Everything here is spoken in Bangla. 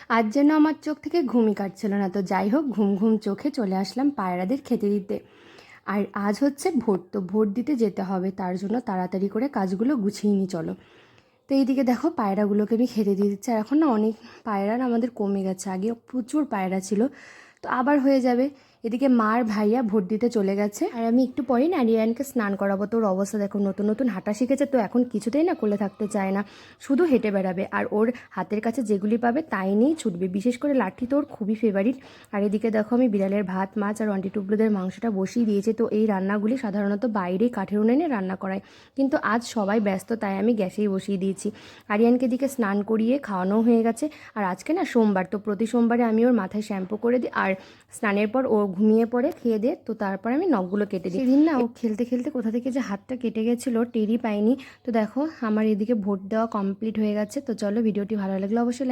আজ যেন আমার চোখ থেকে ঘুমই কাটছিল না। তো যাই হোক, ঘুম ঘুম চোখে চলে আসলাম পায়রাদের খেতে দিতে। আর আজ হচ্ছে ভোট, তো ভোট দিতে যেতে হবে, তার জন্য তাড়াতাড়ি করে কাজগুলো গুছিয়ে নিই চলো। তো এইদিকে দেখো পায়রাগুলোকে আমি খেতে দিয়ে দিচ্ছি। আর এখন না অনেক পায়রা না আমাদের কমে গেছে, আগে প্রচুর পায়রা ছিল, তো আবার হয়ে যাবে। এদিকে মার ভাইয়া ভোট দিতে চলে গেছে, আর আমি একটু পরেই না রিয়ানকে স্নান করাবো। তোর অবস্থা দেখো, নতুন নতুন হাঁটা শিখেছে, তো এখন কিছুতেই না কোলে থাকতে চায় না, শুধু হেঁটে বেড়াবে। আর ওর হাতের কাছে যেগুলি পাবে তাই নিয়েই ছুটবে, বিশেষ করে লাঠি তো ওর খুবই ফেভারিট। আর এদিকে দেখো আমি বিড়ালের ভাত, মাছ আর ওয়ান্টি টুবলুদের মাংসটা বসিয়ে দিয়েছি। তো এই রান্নাগুলি সাধারণত বাইরেই কাঠের উনুনে রান্না করায়, কিন্তু আজ সবাই ব্যস্ত তাই আমি গ্যাসেই বসিয়ে দিয়েছি। আরিয়ানকে দিকে স্নান করিয়ে খাওয়ানো হয়ে গেছে। আর আজকে না সোমবার, তো প্রতি সোমবারে আমি ওর মাথায় শ্যাম্পু করে দিই, আর স্নানের পর ও ঘুমিয়ে পড়ে খেয়ে দে, তো তারপর আমি নখগুলো কেটে দিই। সেদিন না ও খেলতে খেলতে কোথা থেকে যে হাতটা কেটে গেছিলো টেরই পাইনি। তো দেখো আমার এদিকে ভোট দেওয়া কমপ্লিট হয়ে গেছে। তো চলো, ভিডিওটি ভালো লাগলে অবশ্যই